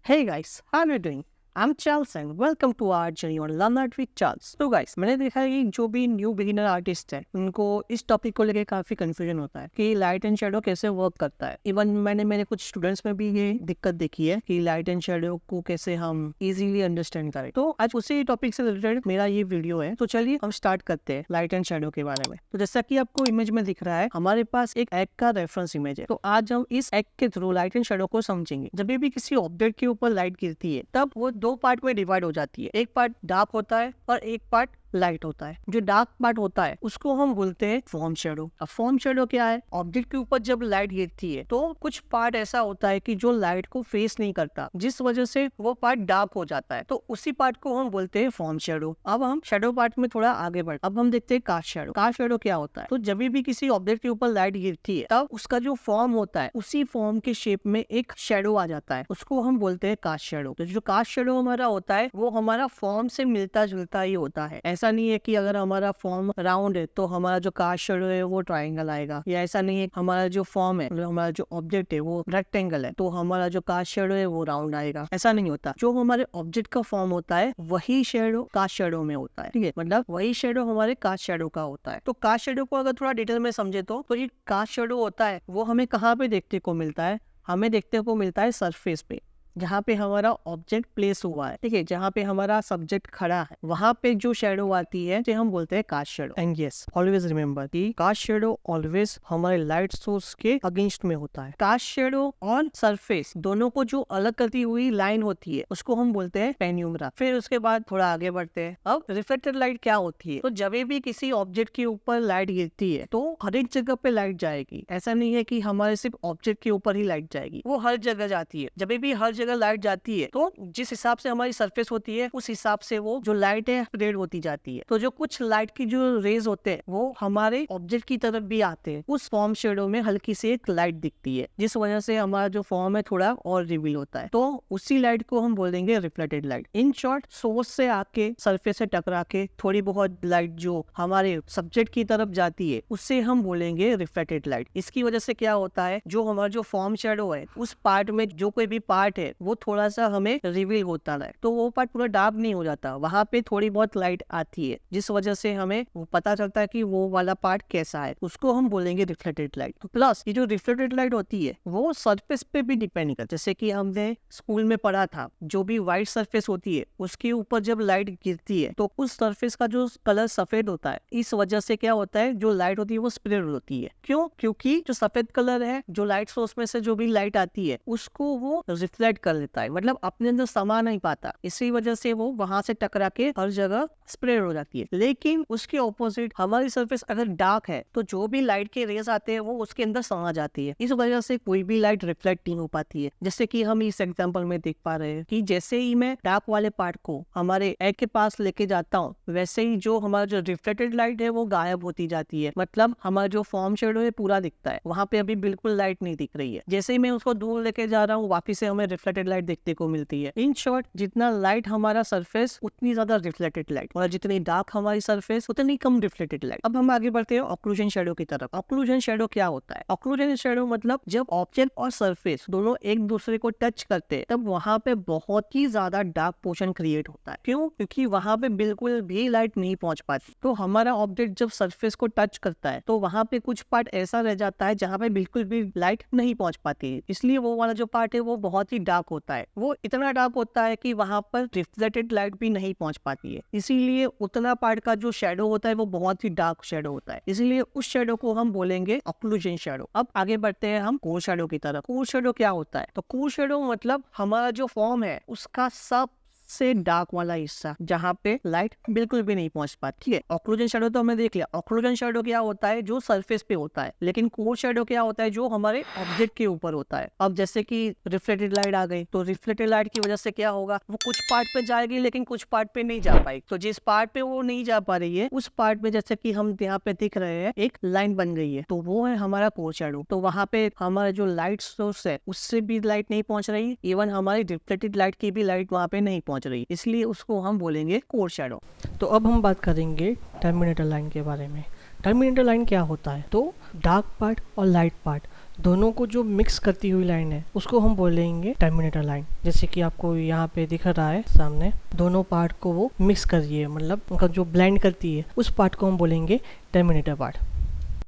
Hey guys, how are you doing? I'm Charles and welcome to our journey on Learn Art with Charles. तो guys, मैंने देखा है कि जो भी न्यू बिगिनर आर्टिस्ट है उनको इस टॉपिक को लेके काफी कंफ्यूजन होता है कि लाइट एंड शेडो कैसे वर्क करता है। इवन मैंने मेरे कुछ स्टूडेंट्स में भी ये दिक्कत देखी है कि लाइट एंड शेडो को कैसे हम इजीली अंडरस्टैंड करें। तो आज उसी टॉपिक से रिलेटेड मेरा ये वीडियो है। तो चलिए हम स्टार्ट करते हैं लाइट एंड शेडो के बारे में। तो जैसा कि आपको इमेज में दिख रहा है, हमारे पास एक एग का रेफरेंस इमेज है। तो आज हम इस एग के थ्रू लाइट एंड शेडो को समझेंगे। जब भी किसी ऑब्जेक्ट के ऊपर लाइट गिरती है तब वो दो पार्ट में डिवाइड हो जाती है। एक पार्ट डार्क होता है और एक पार्ट लाइट होता है। जो डार्क पार्ट होता है उसको हम बोलते हैं फॉर्म शेडो। अब फॉर्म शेडो क्या है? ऑब्जेक्ट के ऊपर जब लाइट गिरती है तो कुछ पार्ट ऐसा होता है कि जो लाइट को फेस नहीं करता, जिस वजह से वो पार्ट डार्क हो जाता है। तो उसी पार्ट को हम बोलते हैं फॉर्म शेडो। अब हम शेडो पार्ट में थोड़ा आगे बढ़ते। अब हम देखते हैं कास्ट शेडो। कास्ट शेडो क्या होता है? तो जब भी किसी ऑब्जेक्ट के ऊपर लाइट गिरती है तब उसका जो फॉर्म होता है उसी फॉर्म के शेप में एक शेडो आ जाता है, उसको हम बोलते हैं कास्ट शेडो। तो जो कास्ट शेडो हमारा होता है वो हमारा फॉर्म से मिलता जुलता ही होता है। ऐसा नहीं है कि अगर हमारा फॉर्म राउंड है तो हमारा जो कास्ट शेडो है वो ट्रायंगल आएगा, या ऐसा नहीं है हमारा जो फॉर्म है, हमारा जो ऑब्जेक्ट है वो रेक्टेंगल है तो हमारा जो कास्ट शेडो है वो राउंड आएगा। ऐसा नहीं होता। जो हमारे ऑब्जेक्ट का फॉर्म होता है वही शेडो कास्ट शेडो में होता है। ठीक है, मतलब वही शेडो हमारे कास्ट शेडो का होता है। तो कास्ट शेडो को अगर थोड़ा डिटेल में समझे तो ये कास्ट शेडो होता है वो हमें कहाँ पे देखने को मिलता है? हमें देखने को मिलता है सरफेस पे, जहाँ पे हमारा ऑब्जेक्ट प्लेस हुआ है। ठीक है, जहाँ पे हमारा सब्जेक्ट खड़ा है वहाँ पे जो शेडो आती है तो हम बोलते हैं cast shadow. And yes, always remember कि कास्ट शेडो ऑलवेज हमारे लाइट सोर्स के अगेंस्ट में होता है। कास्ट शेडो और सरफेस दोनों को जो अलग करती हुई लाइन होती है उसको हम बोलते हैं पेन्यूमरा। फिर उसके बाद थोड़ा आगे बढ़ते हैं। अब रिफ्लेक्टेड लाइट क्या होती है? तो जब भी किसी ऑब्जेक्ट के ऊपर लाइट गिरती है तो हर एक जगह पे लाइट जाएगी। ऐसा नहीं है कि हमारे सिर्फ ऑब्जेक्ट के ऊपर ही लाइट जाएगी, वो हर जगह जाती है। जब भी हर जगह लाइट जाती है तो जिस हिसाब से हमारी सरफेस होती है उस हिसाब से वो जो लाइट है स्प्रेड होती जाती है। तो जो कुछ लाइट की जो रेज होते हैं वो हमारे ऑब्जेक्ट की तरफ भी आते हैं। उस फॉर्म शेडो में हल्की सी एक लाइट दिखती है जिस वजह से हमारा जो फॉर्म है थोड़ा और रिवील होता है। तो उसी लाइट को हम बोलेंगे reflected light. In short, source से आके सरफेस से टकरा के थोड़ी बहुत लाइट जो हमारे सब्जेक्ट की तरफ जाती है उससे हम बोलेंगे रिफ्लेक्टेड लाइट। इसकी वजह से क्या होता है, जो हमारा जो फॉर्म शेडो है उस पार्ट में जो कोई भी पार्ट है वो थोड़ा सा हमें रिवील होता है, तो वो पार्ट पूरा डार्क नहीं हो जाता, वहां पे थोड़ी बहुत लाइट आती है जिस वजह से हमें वो पता चलता है कि वो वाला पार्ट कैसा है, उसको हम बोलेंगे रिफ्लेक्टेड लाइट। तो प्लस ये जो रिफ्लेक्टेड लाइट होती है वो सरफेस पे भी डिपेंड करती है। जैसे कि हमने स्कूल में पढ़ा था, जो भी व्हाइट सरफेस होती है उसके ऊपर जब लाइट गिरती है तो उस सरफेस का जो कलर सफेद होता है, इस वजह से क्या होता है, जो लाइट होती है वो स्प्रेड होती है। क्यों? क्योंकि जो सफेद कलर है, जो लाइट सोर्स में से जो भी लाइट आती है उसको वो रिफ्लेक्ट कर लेता है, मतलब अपने अंदर समा नहीं पाता। इसी वजह से वो वहां से टकरा के हर जगह स्प्रेड हो जाती है। लेकिन उसके ऑपोजिट हमारी सरफेस अगर डार्क है तो जो भी लाइट के रेज आते हैं वो उसके अंदर समा जाती है। इस वजह से कोई भी लाइट रिफ्लेक्ट नहीं हो पाती है। जैसे कि हम इस एग्जांपल में देख पा रहे हैं कि जैसे ही मैं डार्क वाले पार्ट को हमारे एग के पास लेके जाता हूँ वैसे ही जो हमारा जो रिफ्लेक्टेड लाइट है वो गायब होती जाती है। मतलब हमारा जो फॉर्म शेडो है पूरा दिखता है, वहां पे अभी बिल्कुल लाइट नहीं दिख रही है। जैसे ही मैं उसको दूर लेके जा रहा हूँ वापिस से हमें रिफ्लेक्टेड लाइट देखने को मिलती है। इन शॉर्ट, जितना लाइट हमारा सरफेस उतनी ज्यादा रिफ्लेक्टेड लाइट, और जितनी डार्क हमारी सरफेस उतनी कम रिफ्लेक्टेड लाइट। अब हम आगे बढ़ते हैं ऑक्लूजन शेडो की तरफ। ऑक्लूजन शेडो क्या होता है? ऑक्लूजन शेडो मतलब जब ऑब्जेक्ट और सरफेस दोनों एक दूसरे को टच करते हैं तब वहां पे बहुत ही ज्यादा डार्क पोर्शन क्रिएट होता है। क्यों? क्योंकि वहां पे बिल्कुल भी लाइट नहीं पहुंच पाती। तो हमारा ऑब्जेक्ट जब सरफेस को टच करता है तो वहां पे कुछ पार्ट ऐसा रह जाता है जहाँ पे बिल्कुल भी लाइट नहीं पहुंच पाती है। इसलिए वो वाला जो पार्ट है वो बहुत ही डार्क होता है। वो इतना डार्क होता है कि वहां पर रिफ्लेक्टेड लाइट भी नहीं पहुंच पाती है। इसीलिए उतना पार्ट का जो शेडो होता है वो बहुत ही डार्क शेडो होता है। इसीलिए उस शेडो को हम बोलेंगे ऑक्लूजन शेडो। अब आगे बढ़ते हैं हम कोर शेडो की तरफ। कोर शेडो क्या होता है? तो कोर शेडो मतलब हमारा जो फॉर्म है उसका सब से डार्क वाला हिस्सा जहाँ पे लाइट बिल्कुल भी नहीं पहुंच पाती। ठीक है, ऑक्लूजन शेडो तो हमने देख लिया। ऑक्लूजन शेडो क्या होता है? जो सरफेस पे होता है। लेकिन कोर शेडो क्या होता है? जो हमारे ऑब्जेक्ट के ऊपर होता है। अब जैसे कि रिफ्लेक्टेड लाइट आ गई तो रिफ्लेक्टेड लाइट की वजह से क्या होगा, वो कुछ पार्ट पे जाएगी लेकिन कुछ पार्ट पे नहीं जा पाएगी। तो जिस पार्ट पे वो नहीं जा पा रही है उस पार्ट में जैसे कि हम यहाँ पे दिख रहे हैं एक लाइन बन गई है, तो वो है हमारा कोर शेडो। तो वहाँ पे हमारा जो लाइट सोर्स है उससे भी लाइट नहीं पहुंच रही, इवन हमारी रिफ्लेक्टेड लाइट की भी लाइट वहाँ पे नहीं पहुंच रही, इसलिए उसको हम बोलेंगे कोर शेडो। तो अब हम बात करेंगे टर्मिनेटर लाइन के बारे में। टर्मिनेटर लाइन क्या होता है? तो डार्क पार्ट और लाइट पार्ट दोनों को जो मिक्स करती हुई लाइन है उसको हम बोलेंगे टर्मिनेटर लाइन। जैसे कि आपको यहाँ पे दिख रहा है सामने, दोनों पार्ट को वो मिक्स कर रही है, मतलब उनका जो ब्लेंड करती है उस पार्ट को हम बोलेंगे टर्मिनेटर पार्ट।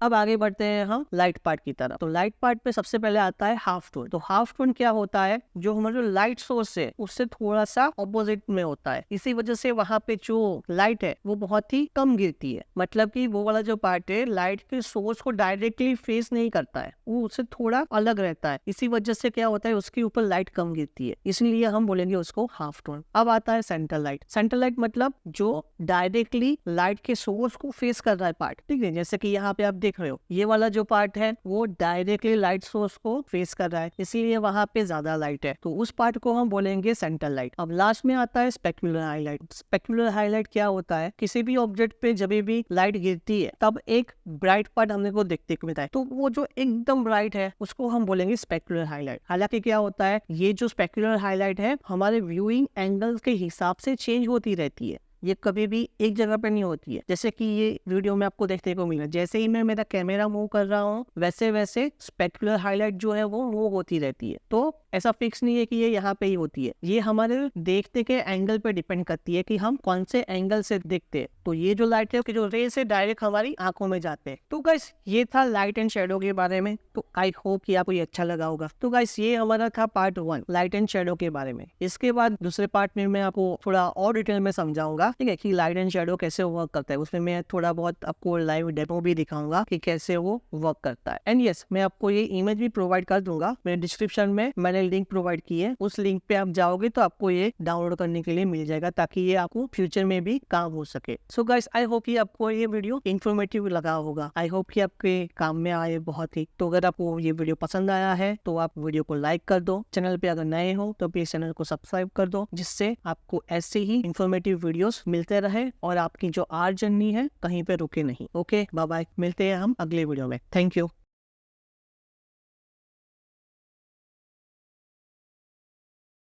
अब आगे बढ़ते हैं हम लाइट पार्ट की तरफ। तो लाइट पार्ट पे सबसे पहले आता है हाफ टोन। तो हाफ टोन क्या होता है, जो हमारा जो लाइट सोर्स है उससे थोड़ा सा ऑपोजिट में होता है, इसी वजह से वहां पे जो लाइट है वो बहुत ही कम गिरती है। मतलब कि वो वाला जो पार्ट है लाइट के सोर्स को डायरेक्टली फेस नहीं करता है, वो उससे थोड़ा अलग रहता है, इसी वजह से क्या होता है उसके ऊपर लाइट कम गिरती है, इसलिए हम बोलेंगे उसको हाफ टोन। अब आता है सेंटर लाइट। सेंटर लाइट मतलब जो डायरेक्टली लाइट के सोर्स को फेस कर रहा है पार्ट, ठीक है। जैसे कि यहाँ पे आप देख रहे हो ये वाला जो पार्ट है वो डायरेक्टली लाइट सोर्स को फेस कर रहा है, इसीलिए वहां पे ज्यादा लाइट है, तो उस पार्ट को हम बोलेंगे सेंटर लाइट। अब लास्ट में आता है स्पेक्युलर हाईलाइट। स्पेक्युलर हाईलाइट क्या होता है, किसी भी ऑब्जेक्ट पे जब भी लाइट गिरती है तब एक ब्राइट पार्ट हमने को देखने को मिलता है, तो वो जो एकदम ब्राइट है उसको हम बोलेंगे स्पेक्युलर हाईलाइट। हालांकि क्या होता है, ये जो स्पेक्युलर हाईलाइट है हमारे व्यूइंग एंगल के हिसाब से चेंज होती रहती है, ये कभी भी एक जगह पे नहीं होती है। जैसे कि ये वीडियो में आपको देखने को मिल रहा है, जैसे ही मैं मेरा कैमरा मूव कर रहा हूँ वैसे वैसे स्पेक्युलर हाईलाइट जो है वो मूव होती रहती है। तो ऐसा फिक्स नहीं है कि ये यहाँ पे ही होती है, ये हमारे देखने के एंगल पे डिपेंड करती है कि हम कौन से एंगल से देखते हैं। तो ये जो लाइट है कि जो रे से डायरेक्ट हमारी आंखों में जाते हैं। तो गाइस ये था लाइट एंड शेडो के बारे में, तो आई होप कि आपको ये अच्छा लगा होगा। तो गाइस ये हमारा था पार्ट 1 लाइट एंड शेडो के बारे में। इसके बाद दूसरे पार्ट में मैं आपको थोड़ा और डिटेल में समझाऊंगा, ठीक है, कि लाइट एंड शेडो कैसे वर्क करता है। उसमें मैं थोड़ा बहुत आपको लाइव डेमो भी दिखाऊंगा कि कैसे वो वर्क करता है। एंड यस, मैं आपको ये इमेज भी प्रोवाइड कर दूंगा, मेरे डिस्क्रिप्शन में मैंने लिंक प्रोवाइड की है, उस लिंक पे आप जाओगे तो आपको ये डाउनलोड करने के लिए मिल जाएगा, ताकि ये आपको फ्यूचर में भी काम हो सके। सो गाइस आई होप कि आपको ये वीडियो इन्फॉर्मेटिव लगा होगा, आई होप कि आपके काम में आए बहुत ही। तो अगर आपको ये वीडियो पसंद आया है तो आप वीडियो को लाइक कर दो, चैनल पे अगर नए हो तो प्लीज चैनल को सब्सक्राइब कर दो, जिससे आपको ऐसे ही इन्फॉर्मेटिव वीडियोस मिलते रहे और आपकी जो आर्ट जर्नी है कहीं पे रुके नहीं। ओके बाय बाय, मिलते हैं हम अगले वीडियो में। Thank you.